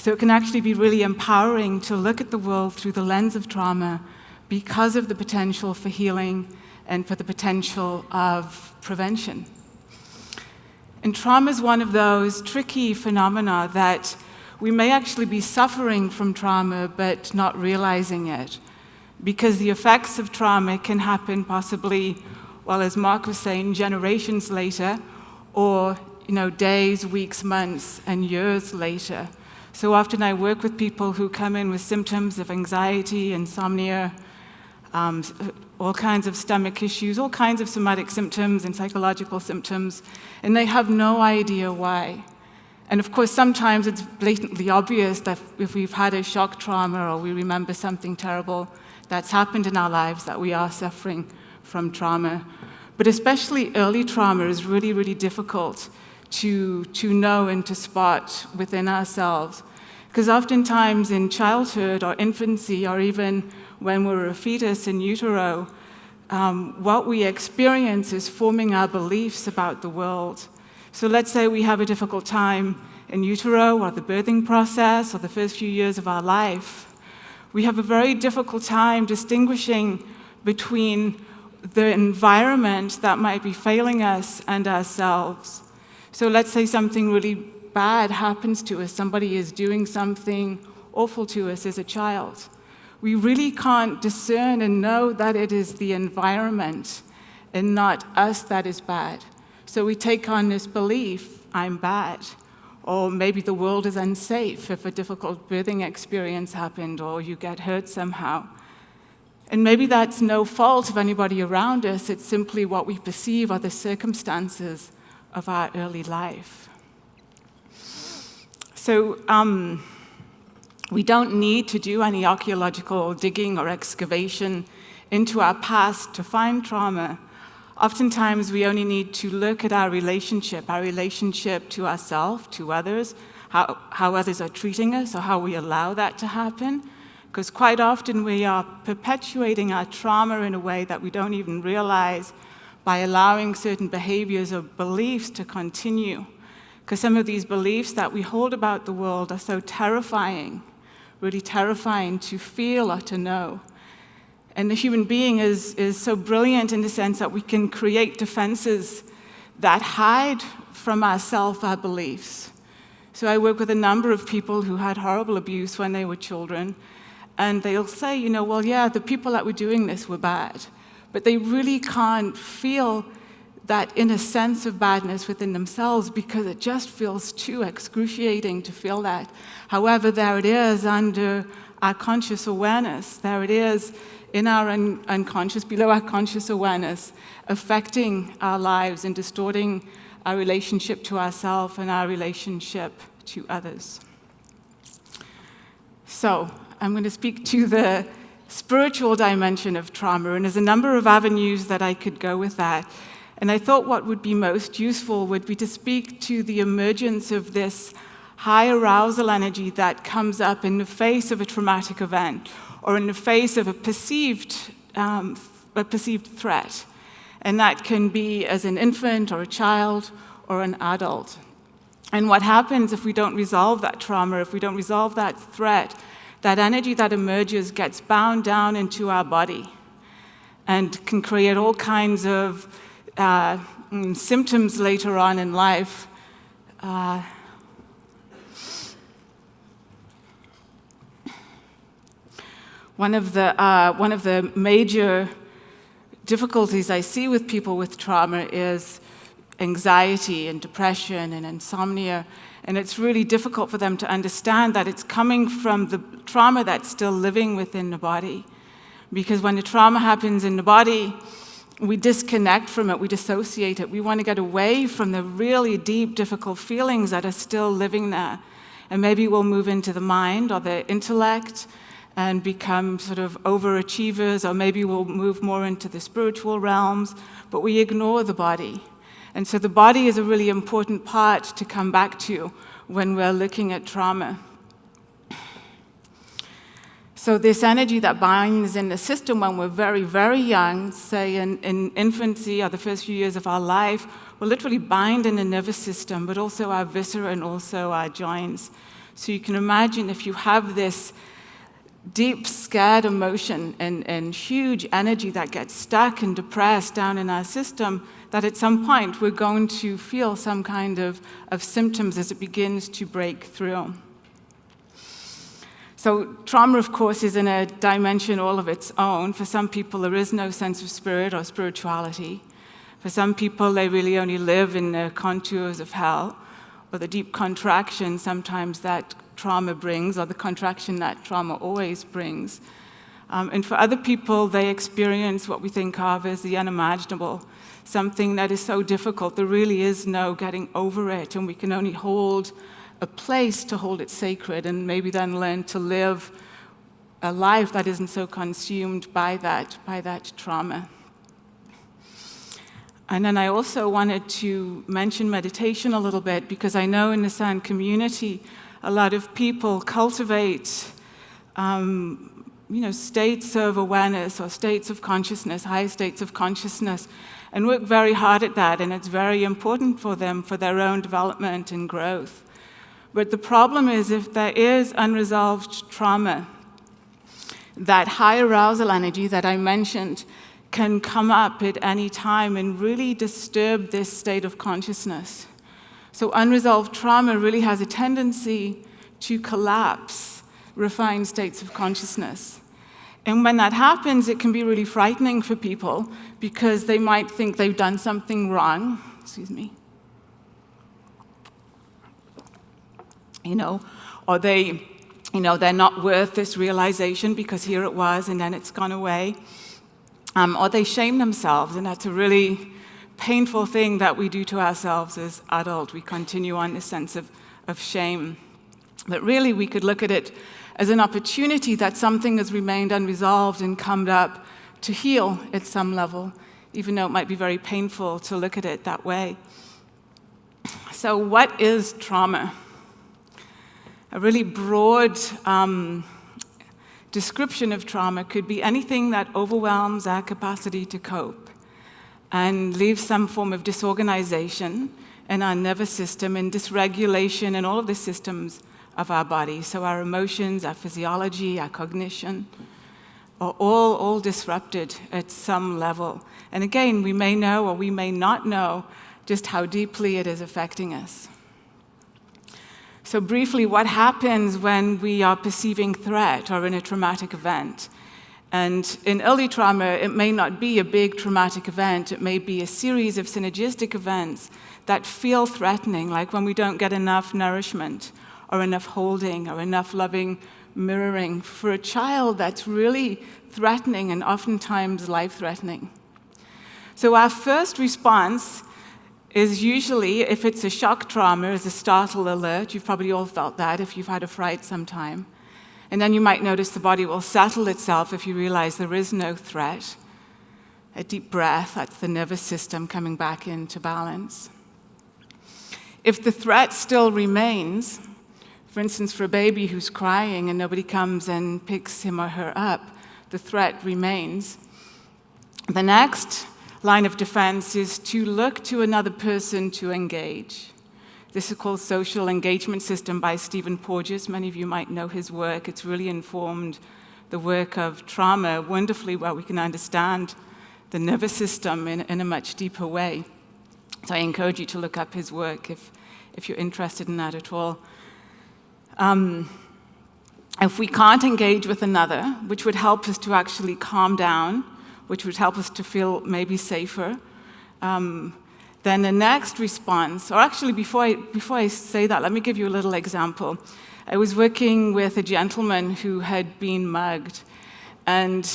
So it can actually be really empowering to look at the world through the lens of trauma because of the potential for healing and for the potential of prevention. And trauma is one of those tricky phenomena that we may actually be suffering from trauma but not realizing it, because the effects of trauma can happen possibly, well, as Mark was saying, generations later, or days, weeks, months, and years later. So often I work with people who come in with symptoms of anxiety, insomnia, all kinds of stomach issues, all kinds of somatic symptoms and psychological symptoms, and they have no idea why. And of course, sometimes it's blatantly obvious that if we've had a shock trauma or we remember something terrible that's happened in our lives, that we are suffering from trauma. But especially early trauma is really, really difficult to know and to spot within ourselves. Because oftentimes in childhood or infancy, or even when we're a fetus in utero, what we experience is forming our beliefs about the world. So let's say we have a difficult time in utero or the birthing process or the first few years of our life. We have a very difficult time distinguishing between the environment that might be failing us and ourselves. So let's say something really bad happens to us. Somebody is doing something awful to us as a child. We really can't discern and know that it is the environment and not us that is bad. So we take on this belief, I'm bad, or maybe the world is unsafe if a difficult birthing experience happened or you get hurt somehow. And maybe that's no fault of anybody around us, it's simply what we perceive are the circumstances of our early life. So we don't need to do any archaeological digging or excavation into our past to find trauma. Oftentimes, we only need to look at our relationship to ourselves, to others, how others are treating us, or how we allow that to happen. Because quite often we are perpetuating our trauma in a way that we don't even realize by allowing certain behaviors or beliefs to continue. Because some of these beliefs that we hold about the world are so terrifying, really terrifying to feel or to know. And the human being is so brilliant in the sense that we can create defenses that hide from ourselves our beliefs. So I work with a number of people who had horrible abuse when they were children, and they'll say, well, yeah, the people that were doing this were bad. But they really can't feel that inner sense of badness within themselves because it just feels too excruciating to feel that. However, there it is under our conscious awareness. There it is in our unconscious, below our conscious awareness, affecting our lives and distorting our relationship to ourselves and our relationship to others. So I'm going to speak to the spiritual dimension of trauma, and there's a number of avenues that I could go with that. And I thought what would be most useful would be to speak to the emergence of this high arousal energy that comes up in the face of a traumatic event or in the face of a perceived threat. And that can be as an infant or a child or an adult. And what happens if we don't resolve that trauma, if we don't resolve that threat, that energy that emerges gets bound down into our body and can create all kinds of symptoms later on in life. One of the major difficulties I see with people with trauma is anxiety and depression and insomnia, and it's really difficult for them to understand that it's coming from the trauma that's still living within the body. Because when the trauma happens in the body, we disconnect from it, we dissociate it. We want to get away from the really deep, difficult feelings that are still living there. And maybe we'll move into the mind or the intellect and become sort of overachievers, or maybe we'll move more into the spiritual realms, but we ignore the body. And so the body is a really important part to come back to when we're looking at trauma. So this energy that binds in the system when we're very, very young, say in infancy or the first few years of our life, will literally bind in the nervous system, but also our viscera and also our joints. So you can imagine if you have this deep scared emotion and huge energy that gets stuck and depressed down in our system, that at some point we're going to feel some kind of symptoms as it begins to break through. So trauma, of course, is in a dimension all of its own. For some people, there is no sense of spirit or spirituality. For some people, they really only live in the contours of hell, or the deep contraction sometimes that trauma brings, or the contraction that trauma always brings. And for other people, they experience what we think of as the unimaginable, something that is so difficult, there really is no getting over it, and we can only hold a place to hold it sacred, and maybe then learn to live a life that isn't so consumed by that trauma. And then I also wanted to mention meditation a little bit, because I know in the San community, a lot of people cultivate states of awareness or states of consciousness, high states of consciousness, and work very hard at that, and it's very important for them for their own development and growth. But the problem is, if there is unresolved trauma, that high arousal energy that I mentioned can come up at any time and really disturb this state of consciousness. So unresolved trauma really has a tendency to collapse refined states of consciousness. And when that happens, it can be really frightening for people, because they might think they've done something wrong. Or they're not worth this realization because here it was and then it's gone away. Or they shame themselves, and that's a really painful thing that we do to ourselves as adults. We continue on this sense of shame. But really, we could look at it as an opportunity that something has remained unresolved and come up to heal at some level, even though it might be very painful to look at it that way. So what is trauma? A really broad description of trauma could be anything that overwhelms our capacity to cope and leaves some form of disorganization in our nervous system and dysregulation in all of the systems of our body. So our emotions, our physiology, our cognition are all disrupted at some level. And again, we may know or we may not know just how deeply it is affecting us. So briefly, what happens when we are perceiving threat or in a traumatic event? And in early trauma, it may not be a big traumatic event. It may be a series of synergistic events that feel threatening, like when we don't get enough nourishment or enough holding or enough loving mirroring. For a child, that's really threatening and oftentimes life-threatening. So our first response is usually, if it's a shock trauma, is a startle alert. You've probably all felt that if you've had a fright sometime. And then you might notice the body will settle itself if you realize there is no threat. A deep breath, that's the nervous system coming back into balance. If the threat still remains, for instance, for a baby who's crying and nobody comes and picks him or her up, the threat remains. The next line of defense is to look to another person to engage. This is called Social Engagement System by Stephen Porges. Many of you might know his work. It's really informed the work of trauma wonderfully, where we can understand the nervous system in a much deeper way. So I encourage you to look up his work if you're interested in that at all. If we can't engage with another, which would help us to actually calm down, which would help us to feel maybe safer, then the next response, or actually before I say that, let me give you a little example. I was working with a gentleman who had been mugged, and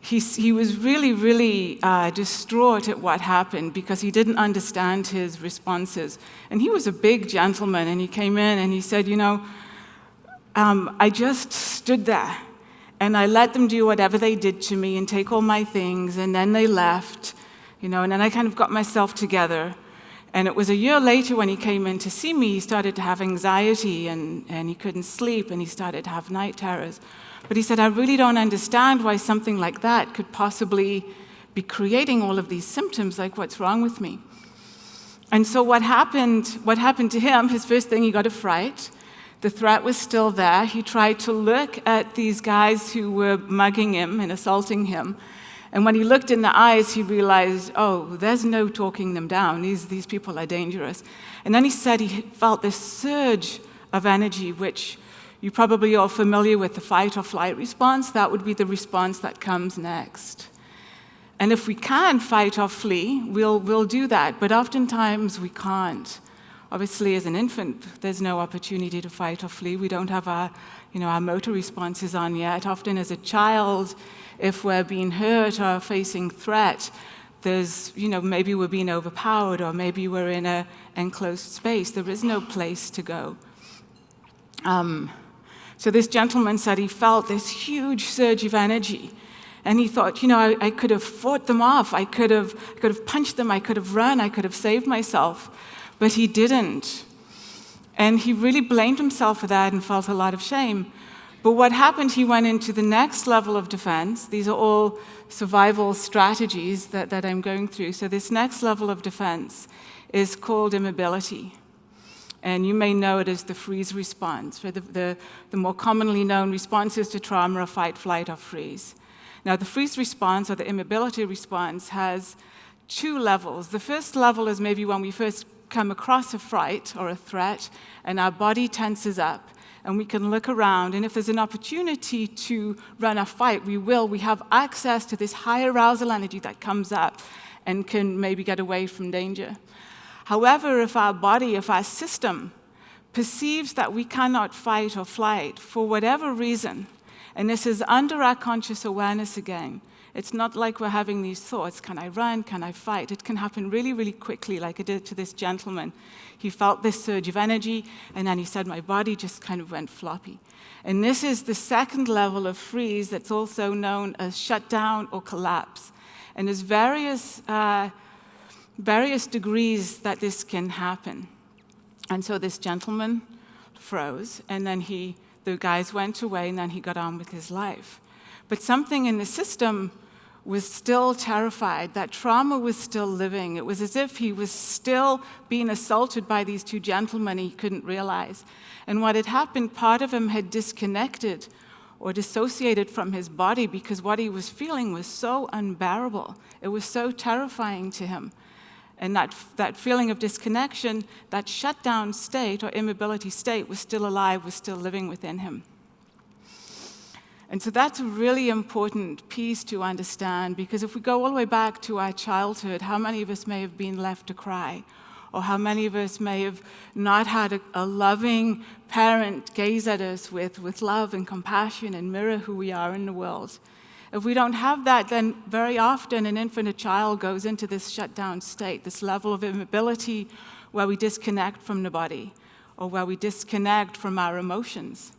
he was really, really distraught at what happened because he didn't understand his responses. And he was a big gentleman, and he came in and he said, I just stood there. And I let them do whatever they did to me and take all my things, and then they left, and then I kind of got myself together. And it was a year later when he came in to see me, he started to have anxiety and he couldn't sleep and he started to have night terrors. But he said, I really don't understand why something like that could possibly be creating all of these symptoms, like what's wrong with me? And so what happened to him, his first thing, he got a fright. The threat was still there. He tried to look at these guys who were mugging him and assaulting him. And when he looked in the eyes, he realized, oh, there's no talking them down. These people are dangerous. And then he said he felt this surge of energy, which you're probably all familiar with, the fight or flight response. That would be the response that comes next. And if we can fight or flee, we'll do that. But oftentimes we can't. Obviously, as an infant, there's no opportunity to fight or flee. We don't have our motor responses on yet. Often as a child, if we're being hurt or facing threat, there's, maybe we're being overpowered or maybe we're in an enclosed space. There is no place to go. So this gentleman said he felt this huge surge of energy. And he thought, I could have fought them off. I could have punched them. I could have run. I could have saved myself. But he didn't. And he really blamed himself for that and felt a lot of shame. But what happened, he went into the next level of defense. These are all survival strategies that I'm going through. So this next level of defense is called immobility. And you may know it as the freeze response. For the more commonly known responses to trauma are fight, flight, or freeze. Now, the freeze response or the immobility response has two levels. The first level is maybe when we first come across a fright or a threat, and our body tenses up, and we can look around, and if there's an opportunity to run a fight, we will. We have access to this high arousal energy that comes up and can maybe get away from danger. However, if our system perceives that we cannot fight or flight for whatever reason, and this is under our conscious awareness again, it's not like we're having these thoughts, can I run, can I fight? It can happen really, really quickly, like it did to this gentleman. He felt this surge of energy, and then he said, my body just kind of went floppy. And this is the second level of freeze that's also known as shutdown or collapse. And there's various degrees that this can happen. And so this gentleman froze, and then the guys went away, and then he got on with his life. But something in the system was still terrified. That trauma was still living. It was as if he was still being assaulted by these two gentlemen he couldn't realize. And what had happened, part of him had disconnected or dissociated from his body because what he was feeling was so unbearable. It was so terrifying to him. And that feeling of disconnection, that shutdown state or immobility state was still alive, was still living within him. And so that's a really important piece to understand, because if we go all the way back to our childhood, how many of us may have been left to cry? Or how many of us may have not had a loving parent gaze at us with love and compassion and mirror who we are in the world? If we don't have that, then very often an infant or child goes into this shutdown state, this level of immobility where we disconnect from the body or where we disconnect from our emotions.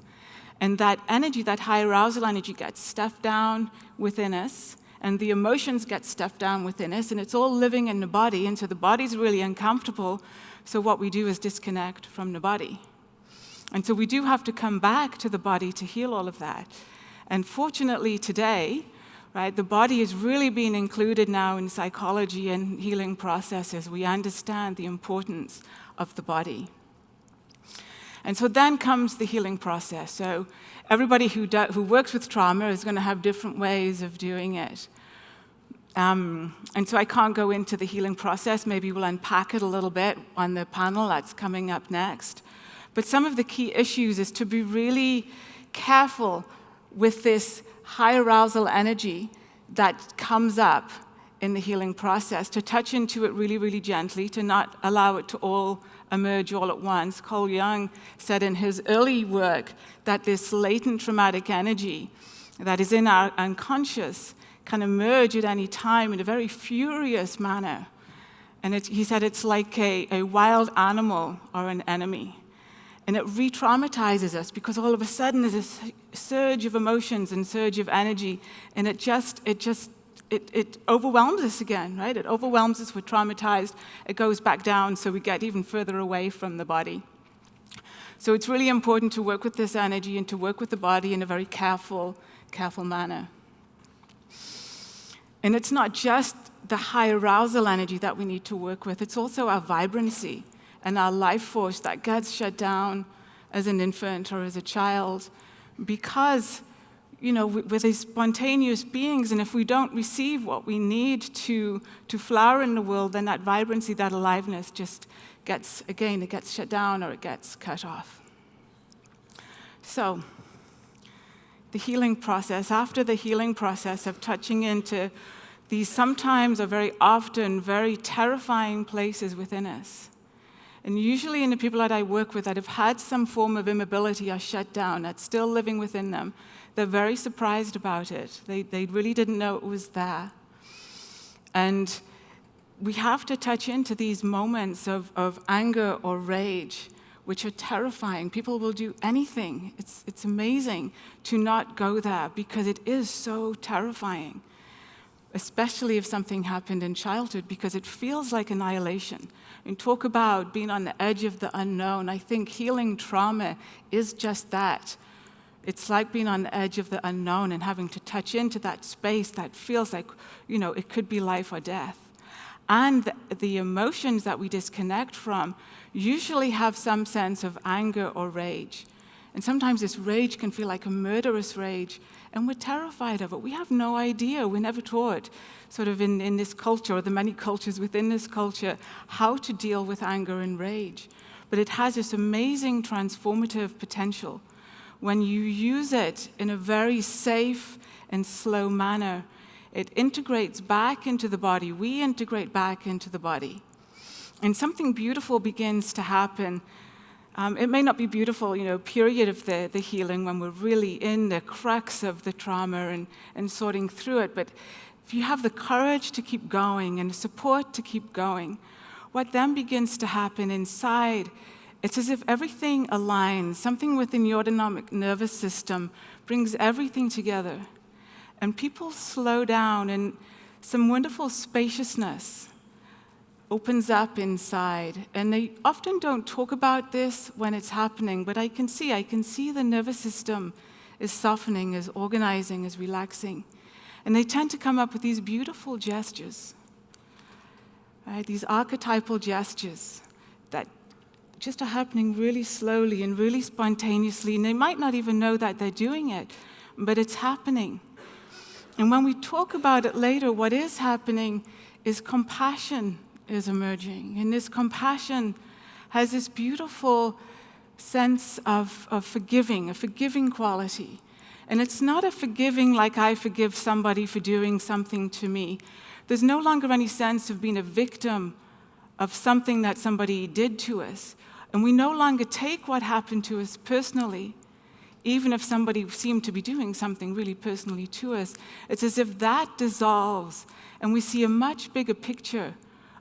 And that energy, that high arousal energy, gets stuffed down within us, and the emotions get stuffed down within us, and it's all living in the body, and so the body's really uncomfortable, so what we do is disconnect from the body. And so we do have to come back to the body to heal all of that. And fortunately today, right, the body is really being included now in psychology and healing processes. We understand the importance of the body. And so then comes the healing process. So everybody who works with trauma is going to have different ways of doing it. And so I can't go into the healing process. Maybe we'll unpack it a little bit on the panel that's coming up next. But some of the key issues is to be really careful with this high arousal energy that comes up in the healing process, to touch into it really, really gently, to not allow it to all emerge all at once. Carl Jung said in his early work that this latent traumatic energy that is in our unconscious can emerge at any time in a very furious manner. And he said it's like a wild animal or an enemy. And it re-traumatizes us because all of a sudden there's this surge of emotions and surge of energy, and it overwhelms us again, right? It overwhelms us, we're traumatized, it goes back down, so we get even further away from the body. So it's really important to work with this energy and to work with the body in a very careful manner. And it's not just the high arousal energy that we need to work with, it's also our vibrancy and our life force that gets shut down as an infant or as a child, because, we're these spontaneous beings, and if we don't receive what we need to flower in the world, then that vibrancy, that aliveness just gets shut down or it gets cut off. So, the healing process, after the healing process of touching into these sometimes or very often very terrifying places within us, and usually in the people that I work with that have had some form of immobility or shut down, that's still living within them, they're very surprised about it. They really didn't know it was there. And we have to touch into these moments of anger or rage, which are terrifying. People will do anything. It's amazing to not go there because it is so terrifying, especially if something happened in childhood, because it feels like annihilation. And talk about being on the edge of the unknown. I think healing trauma is just that. It's like being on the edge of the unknown and having to touch into that space that feels like, it could be life or death. And the emotions that we disconnect from usually have some sense of anger or rage. And sometimes this rage can feel like a murderous rage, and we're terrified of it. We have no idea. We're never taught, sort of in this culture, or the many cultures within this culture, how to deal with anger and rage. But it has this amazing transformative potential when you use it in a very safe and slow manner. It integrates back into the body. We integrate back into the body. And something beautiful begins to happen. It may not be beautiful, period of the healing when we're really in the crux of the trauma and sorting through it. But if you have the courage to keep going and the support to keep going, what then begins to happen inside, it's as if everything aligns. Something within the autonomic nervous system brings everything together. And people slow down, and some wonderful spaciousness opens up inside. And they often don't talk about this when it's happening, but I can see the nervous system is softening, is organizing, is relaxing. And they tend to come up with these beautiful gestures, right? These archetypal gestures that just are happening really slowly and really spontaneously, and they might not even know that they're doing it, but it's happening. And when we talk about it later, what is happening is compassion is emerging. And this compassion has this beautiful sense of forgiving, a forgiving quality. And it's not a forgiving like I forgive somebody for doing something to me. There's no longer any sense of being a victim of something that somebody did to us. And we no longer take what happened to us personally, even if somebody seemed to be doing something really personally to us. It's as if that dissolves, and we see a much bigger picture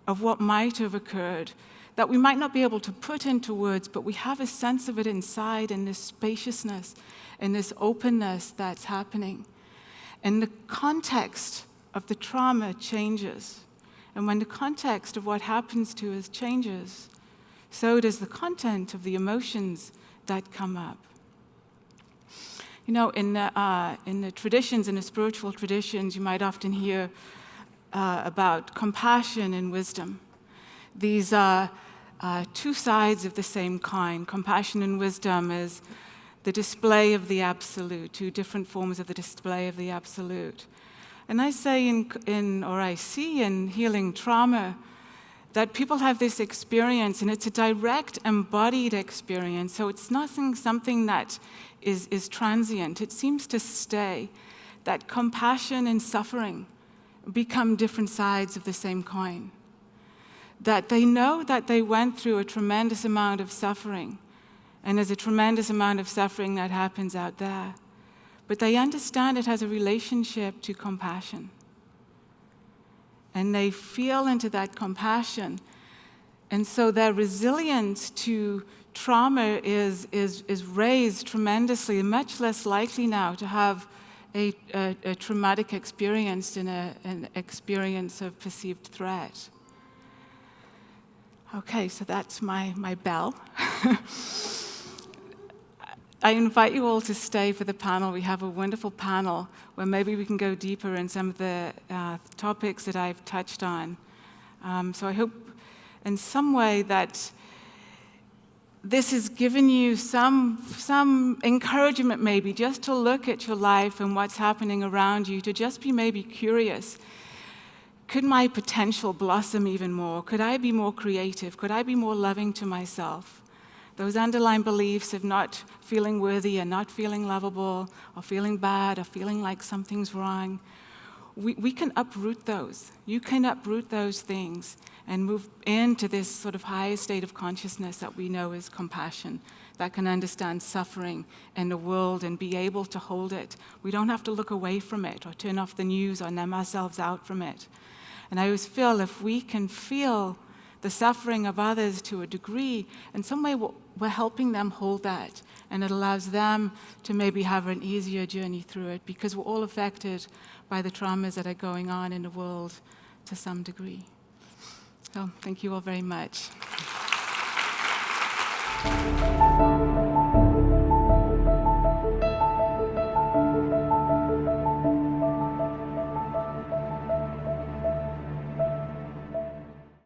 of what might have occurred that we might not be able to put into words, but we have a sense of it inside, and this spaciousness and this openness that's happening. And the context of the trauma changes. And when the context of what happens to us changes, so does the content of the emotions that come up. In the traditions, in the spiritual traditions, you might often hear about compassion and wisdom. These are two sides of the same coin. Compassion and wisdom is the display of the absolute, two different forms of the display of the absolute. And I say I see in healing trauma that people have this experience, and it's a direct embodied experience. So it's nothing, something that is transient. It seems to stay. That compassion and suffering become different sides of the same coin. That they know that they went through a tremendous amount of suffering, and there's a tremendous amount of suffering that happens out there. But they understand it has a relationship to compassion. And they feel into that compassion. And so their resilience to trauma is raised tremendously, and much less likely now to have a traumatic experience in an experience of perceived threat. Okay, so that's my bell. I invite you all to stay for the panel. We have a wonderful panel where maybe we can go deeper in some of the topics that I've touched on. So I hope in some way that this has given you some encouragement maybe just to look at your life and what's happening around you, to just be maybe curious. Could my potential blossom even more? Could I be more creative? Could I be more loving to myself? Those underlying beliefs of not feeling worthy and not feeling lovable or feeling bad or feeling like something's wrong, we can uproot those. You can uproot those things and move into this sort of higher state of consciousness that we know is compassion, that can understand suffering in the world and be able to hold it. We don't have to look away from it or turn off the news or numb ourselves out from it. And I always feel if we can feel the suffering of others to a degree, in some way we're helping them hold that, and it allows them to maybe have an easier journey through it, because we're all affected by the traumas that are going on in the world to some degree. So thank you all very much.